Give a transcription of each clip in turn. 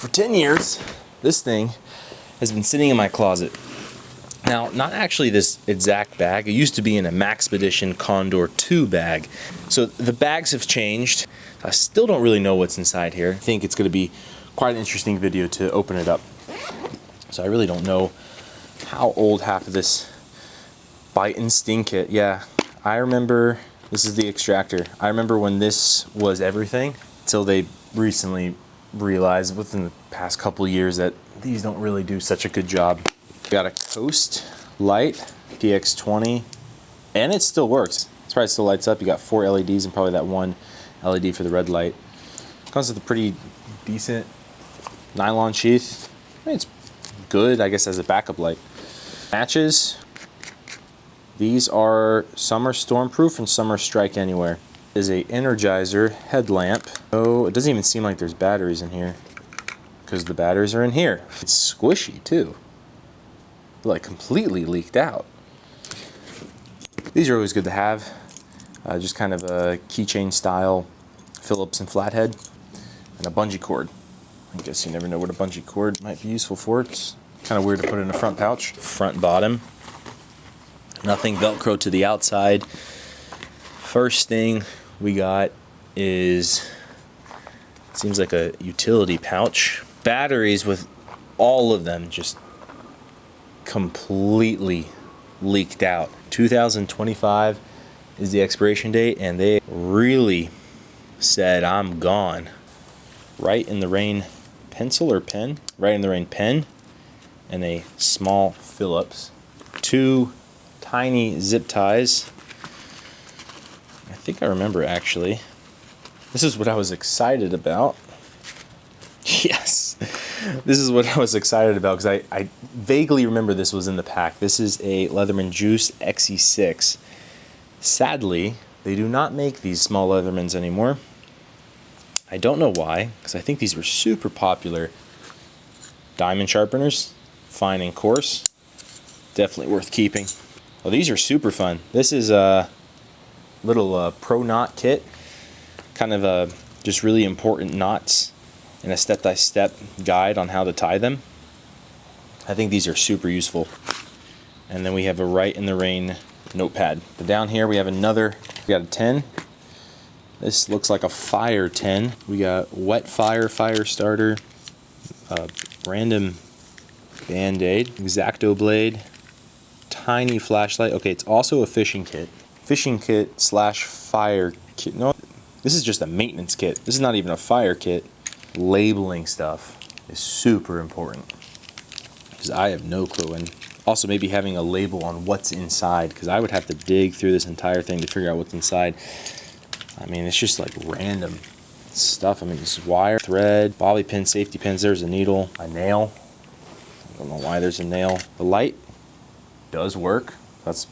for 10 years, this thing has been sitting in my closet. Now, not actually this exact bag. It used to be in a Maxpedition Condor 2 bag. So the bags have changed. I still don't really know what's inside here. I think it's going to be quite an interesting video to open it up. So I really don't know how old half of this bite and sting kit. Yeah, I remember, this is the extractor. I remember when this was everything until they recently realized within the past couple years that these don't really do such a good job. Got a Coast light, PX20, and it still works. It's probably still lights up. You got 4 LEDs and probably that one LED for the red light. Comes with a pretty decent nylon sheath. I mean, it's good, I guess, as a backup light. Matches. These are some are stormproof and some are strike anywhere. Is a Energizer headlamp. Oh, it doesn't even seem like there's batteries in here because the batteries are in here. It's squishy too. Like completely leaked out. These are always good to have. Just kind of a keychain style Phillips and flathead, and a bungee cord. I guess you never know what a bungee cord might be useful for. It's kind of weird to put in a front pouch. Front bottom. Nothing Velcro to the outside. First thing we got is, seems like a utility pouch. Batteries with all of them just completely leaked out. 2025 is the expiration date, and they really said I'm gone. Right in the Rain pencil or pen? Right in the Rain pen, and a small Phillips. 2 tiny zip ties. I think I remember actually. This is what I was excited about. Yes, this is what I was excited about because I vaguely remember this was in the pack. This is a Leatherman Juice XE6. Sadly, they do not make these small Leathermans anymore. I don't know why, because I think these were super popular. Diamond sharpeners, fine and coarse. Definitely worth keeping. Well, these are super fun. This is a little pro knot kit. Kind of just really important knots and a step-by-step guide on how to tie them. I think these are super useful. And then we have a Right in the Rain notepad. But down here we have another, we got a 10. This looks like a fire 10. We got wet fire starter, random band-aid, X-Acto blade, tiny flashlight. Okay, it's also a fishing kit. Fishing kit slash fire kit. No, this is just a maintenance kit. This is not even a fire kit. Labeling stuff is super important because I have no clue. And also maybe having a label on what's inside, because I would have to dig through this entire thing to figure out what's inside. I mean, it's just like random stuff. I mean, this is wire, thread, bobby pin, safety pins. There's a needle, a nail. I don't know why there's a nail. The light does work. That's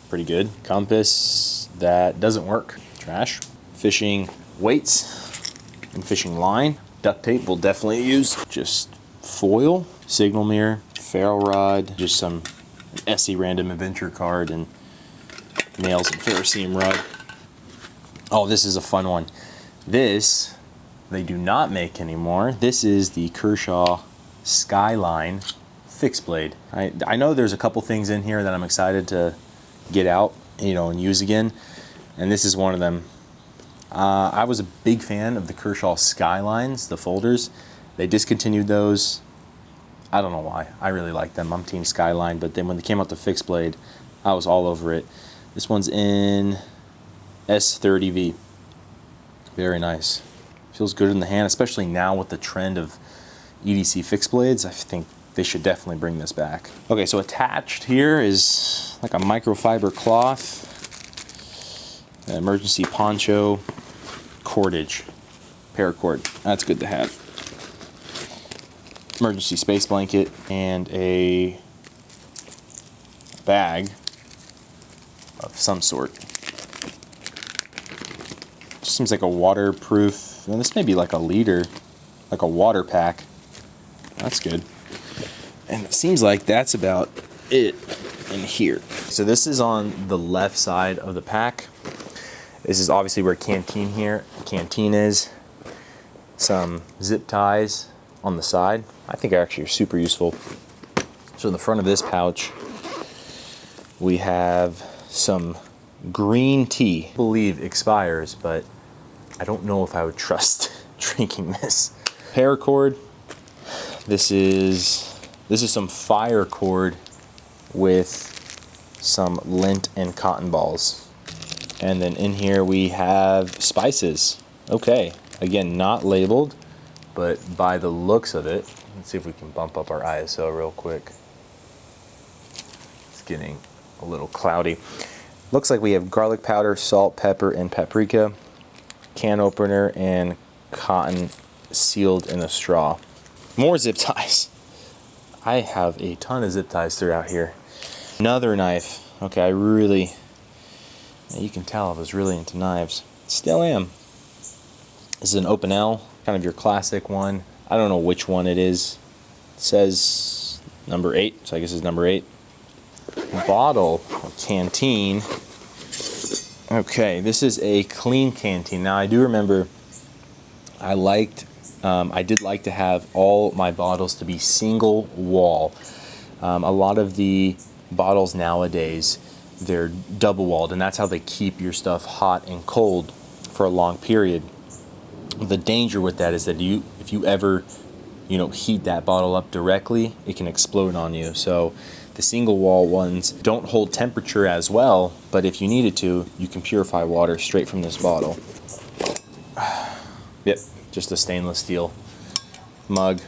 pretty good. Compass that doesn't work. Trash. Fishing weights and fishing line. Duct tape we'll definitely use. Just foil, signal mirror, ferro rod, just some ESEE random adventure card, and nails and ferrocerium rod. Oh, this is a fun one. This they do not make anymore. This is the Kershaw Skyline fixed blade. I know there's a couple things in here that I'm excited to get out, and use again, and this is one of them. I was a big fan of the Kershaw Skylines, the folders. They discontinued those. I don't know why. I really like them. I'm Team Skyline, but then when they came out the fixed blade, I was all over it. This one's in S30V. Very nice. Feels good in the hand, especially now with the trend of EDC fixed blades. I think they should definitely bring this back. Okay, so attached here is like a microfiber cloth, an emergency poncho, cordage, paracord. That's good to have. Emergency space blanket, and a bag of some sort. Just seems like a waterproof, and this may be like a liter, like a water pack. That's good. And it seems like that's about it in here. So this is on the left side of the pack. This is obviously where canteen is. Some zip ties on the side. I think actually are super useful. So in the front of this pouch, we have some green tea. I believe expires, but I don't know if I would trust drinking this. Paracord. This is some fire cord with some lint and cotton balls. And then in here we have spices. Okay, again, not labeled, but by the looks of it, let's see if we can bump up our ISO real quick. It's getting a little cloudy. Looks like we have garlic powder, salt, pepper, and paprika, can opener, and cotton sealed in a straw. More zip ties. I have a ton of zip ties throughout here. Another knife. Okay, you can tell I was really into knives. Still am. This is an Open L, kind of your classic one. I don't know which one it is. It says number 8, so I guess it's number 8. Bottle, or canteen. Okay, this is a clean canteen. Now I do remember I did like to have all my bottles to be single wall. A lot of the bottles nowadays, they're double walled, and that's how they keep your stuff hot and cold for a long period. The danger with that is that if you ever heat that bottle up directly, it can explode on you. So the single wall ones don't hold temperature as well, but if you needed to, you can purify water straight from this bottle. Yep, just a stainless steel mug.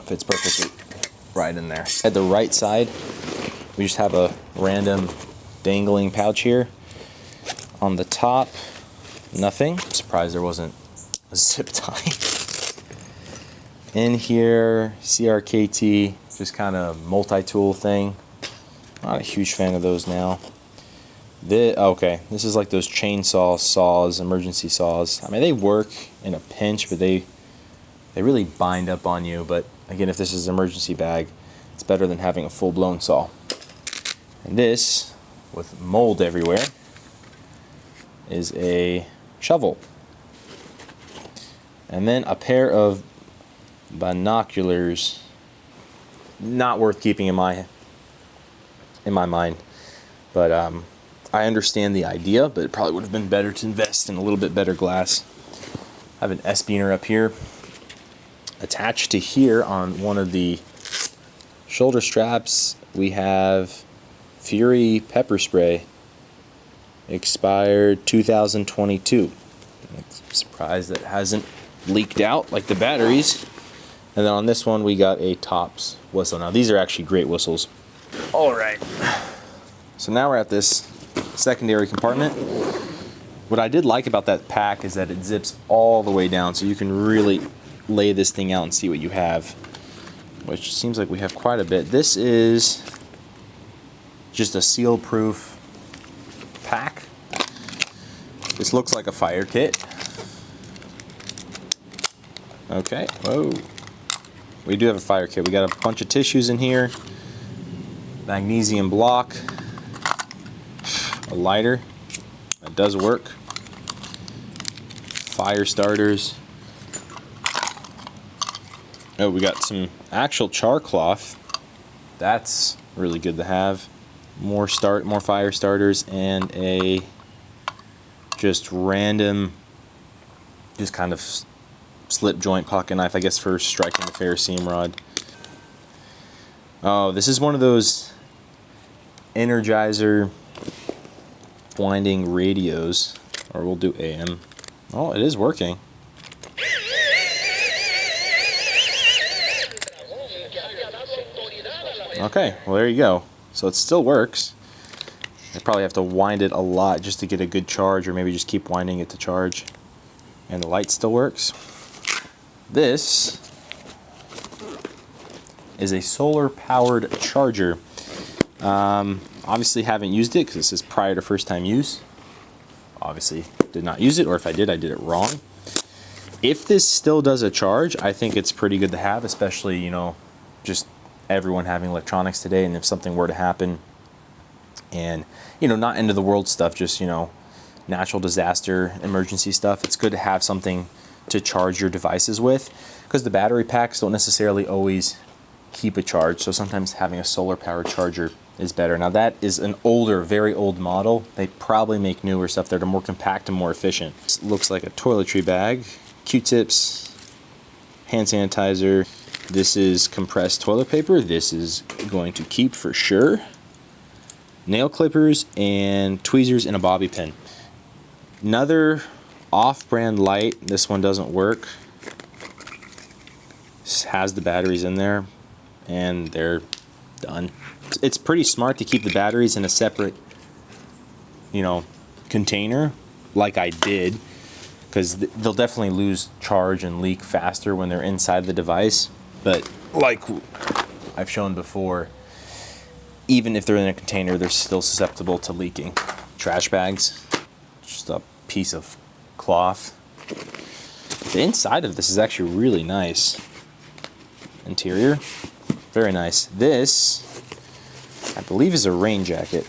Fits perfectly right in there. At the right side, we just have a random dangling pouch here. On the top, nothing. I'm surprised there wasn't a zip tie. In here, CRKT, just kind of multi-tool thing. Not a huge fan of those now. Okay, this is like those chainsaw saws, emergency saws. I mean, they work in a pinch, but they really bind up on you. But again, if this is an emergency bag, it's better than having a full-blown saw. And this, with mold everywhere, is a shovel. And then a pair of binoculars. Not worth keeping in my mind, but I understand the idea, but it probably would have been better to invest in a little bit better glass. I have an S-beaner up here. Attached to here on one of the shoulder straps, we have Fury pepper spray, expired 2022. I'm surprised that it hasn't leaked out like the batteries. And then on this one, we got a Tops whistle. Now, these are actually great whistles. All right. So now we're at this secondary compartment. What I did like about that pack is that it zips all the way down, so you can really lay this thing out and see what you have, which seems like we have quite a bit. This is just a seal-proof pack. This looks like a fire kit. Okay, whoa. We do have a fire kit. We got a bunch of tissues in here, magnesium block, a lighter, that does work, fire starters. Oh, we got some actual char cloth. That's really good to have. More fire starters, and a just random, just kind of slip joint pocket knife, I guess, for striking the ferrocene rod. Oh, this is one of those Energizer winding radios, or we'll do AM. Oh, it is working. Okay, well, there you go. So it still works. I probably have to wind it a lot just to get a good charge, or maybe just keep winding it to charge. And the light still works. This is a solar powered charger. Obviously haven't used it because this is prior to first time use. Obviously did not use it, or if I did it wrong. If this still does a charge, I think it's pretty good to have, especially, just everyone having electronics today, and if something were to happen, and, not end of the world stuff, just, natural disaster, emergency stuff, it's good to have something to charge your devices with, because because the battery packs don't necessarily always keep a charge, so sometimes having a solar powered charger is better. Now that is an older, very old model. They probably make newer stuff that are more compact and more efficient. This looks like a toiletry bag, Q-tips, hand sanitizer. This is compressed toilet paper. This is going to keep for sure. Nail clippers and tweezers and a bobby pin. Another off-brand light. This one doesn't work. This has the batteries in there and they're done. It's pretty smart to keep the batteries in a separate, container like I did, because they'll definitely lose charge and leak faster when they're inside the device. But like I've shown before, even if they're in a container, they're still susceptible to leaking. Trash bags, just a piece of cloth. The inside of this is actually really nice. Interior, very nice. This, I believe, is a rain jacket.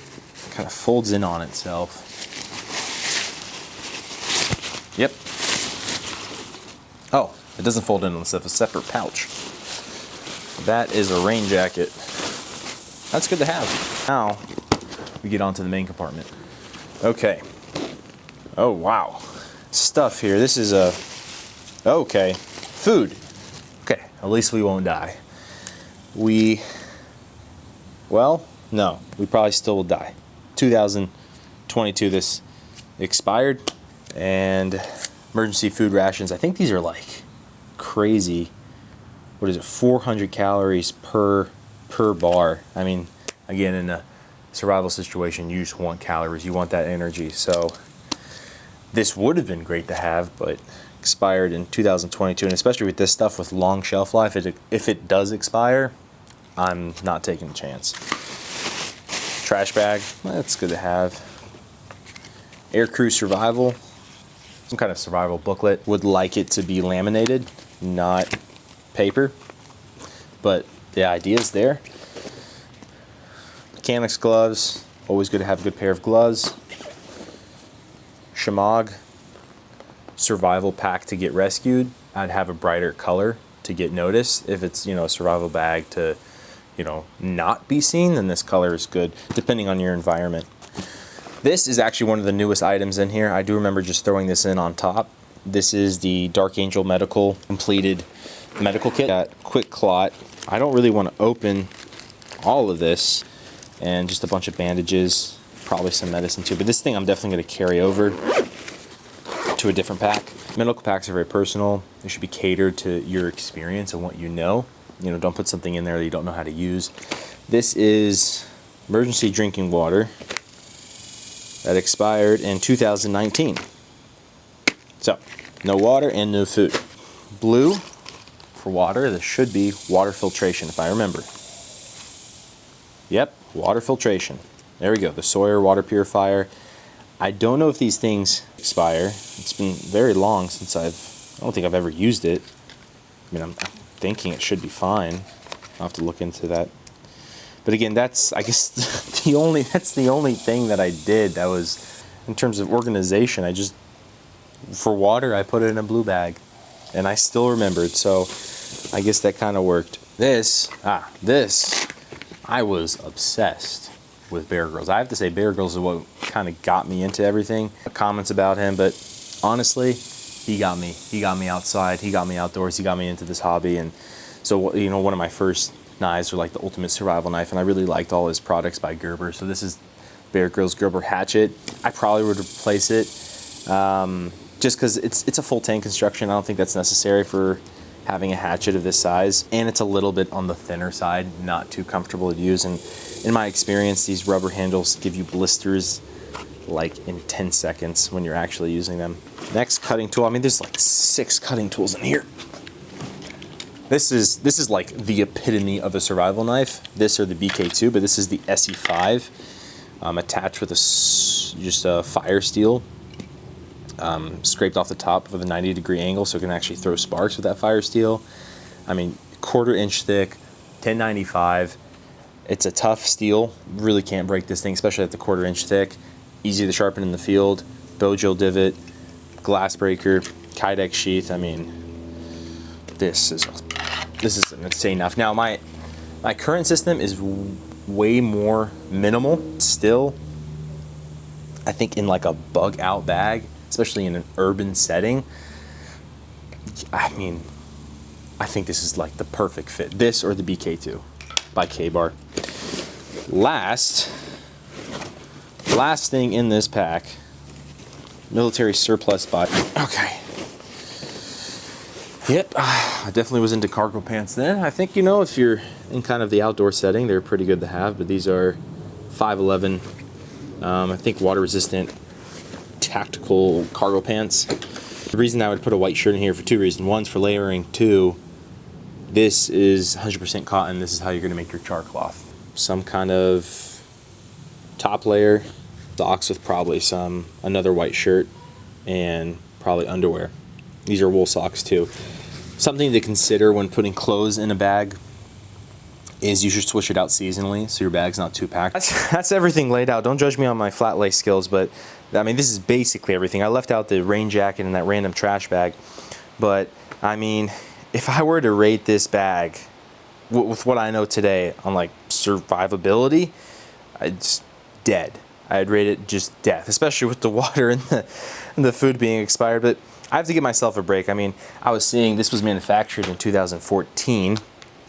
Kind of folds in on itself. Yep. Oh, it doesn't fold in on itself, a separate pouch. That is a rain jacket. That's good to have. Now, we get onto the main compartment. Okay. Oh, wow. Stuff here. This is okay. Food. Okay, at least we won't die. Well, no, we probably still will die. 2022, this expired. And emergency food rations. I think these are like crazy. What is it? 400 calories per bar. I mean, again, in a survival situation, you just want calories. You want that energy. So this would have been great to have, but expired in 2022. And especially with this stuff with long shelf life, if it does expire, I'm not taking a chance. Trash bag. That's good to have. Air crew survival. Some kind of survival booklet. Would like it to be laminated, not paper, but the idea is there. Mechanics gloves, always good to have a good pair of gloves. Shamog, survival pack to get rescued. I'd have a brighter color to get noticed. If it's, a survival bag to, not be seen, then this color is good, depending on your environment. This is actually one of the newest items in here. I do remember just throwing this in on top. This is the Dark Angel Medical completed medical kit. Got quick clot. I don't really want to open all of this, and just a bunch of bandages, probably some medicine too. But this thing I'm definitely going to carry over to a different pack. Medical packs are very personal. They should be catered to your experience and what you know. Don't put something in there that you don't know how to use. This is emergency drinking water that expired in 2019. So, no water and no food. Blue for water. This should be water filtration, if I remember. Yep, water filtration. There we go, the Sawyer water purifier. I don't know if these things expire. It's been very long since I don't think I've ever used it. I mean, I'm thinking it should be fine. I'll have to look into that. But again, that's, I guess, the only thing that I did that was, in terms of organization, for water, I put it in a blue bag. And I still remembered, so I guess that kind of worked. This, I was obsessed with Bear Grylls. I have to say Bear Grylls is what kind of got me into everything. Comments about him, but honestly, he got me. He got me outside, he got me outdoors, he got me into this hobby. And so, one of my first knives were like the ultimate survival knife, and I really liked all his products by Gerber. So this is Bear Grylls Gerber hatchet. I probably would replace it just because it's a full tank construction. I don't think that's necessary for having a hatchet of this size, and it's a little bit on the thinner side, not too comfortable to use. And in my experience, these rubber handles give you blisters like in 10 seconds when you're actually using them. Next, cutting tool. I mean, there's like 6 cutting tools in here. This is like the epitome of a survival knife. This or the BK2, but this is the ESEE 5, attached with just a fire steel, scraped off the top with a 90-degree angle, so it can actually throw sparks with that fire steel. I mean, 1/4 inch thick, 1095. It's a tough steel. Really can't break this thing, especially at the 1/4 inch thick. Easy to sharpen in the field. Bojo divot, glass breaker, Kydex sheath. I mean, This is insane enough. Now my current system is way more minimal still. I think in like a bug out bag, especially in an urban setting, I mean, I think this is like the perfect fit. This or the BK2 by K-Bar. Last thing in this pack, military surplus body. Okay. Yep, I definitely was into cargo pants then. I think, you know, if you're in kind of the outdoor setting, they're pretty good to have, but these are 5'11", I think water resistant tactical cargo pants. The reason I would put a white shirt in here for two reasons. One's for layering. Two, this is 100% cotton. This is how you're gonna make your char cloth. Some kind of top layer, socks with probably another white shirt, and probably underwear. These are wool socks too. Something to consider when putting clothes in a bag is you should switch it out seasonally so your bag's not too packed. That's everything laid out. Don't judge me on my flat lay skills, but I mean, this is basically everything. I left out the rain jacket and that random trash bag, but I mean, if I were to rate this bag with what I know today on like survivability, it's dead. I'd rate it just death, especially with the water and the food being expired. But I have to give myself a break. I mean, I was seeing this was manufactured in 2014,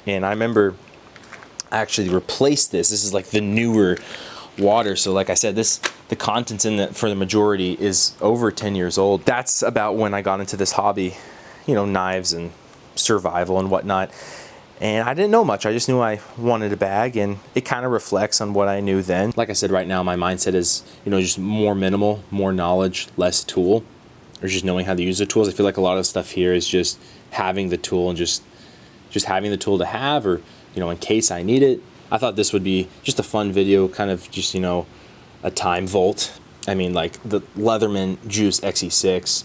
and I remember I actually replaced this. This is like the newer water. So like I said, the contents in it for the majority is over 10 years old. That's about when I got into this hobby, you know, knives and survival and whatnot. And I didn't know much. I just knew I wanted a bag, and it kind of reflects on what I knew then. Like I said, right now my mindset is, you know, just more minimal, more knowledge, less tool, or just knowing how to use the tools. I feel like a lot of stuff here is just having the tool and just having the tool to have, or, you know, in case I need it. I thought this would be just a fun video, kind of just, you know, a time vault. I mean, like the Leatherman Juice XE6,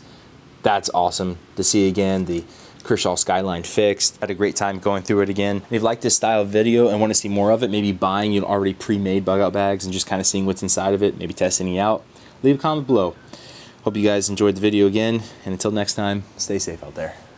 that's awesome to see again. The Kershaw Skyline fixed. Had a great time going through it again. If you like this style of video and want to see more of it, maybe buying, you know, already pre-made bug out bags and just kind of seeing what's inside of it, maybe testing it out, leave a comment below. Hope you guys enjoyed the video again, and until next time, stay safe out there.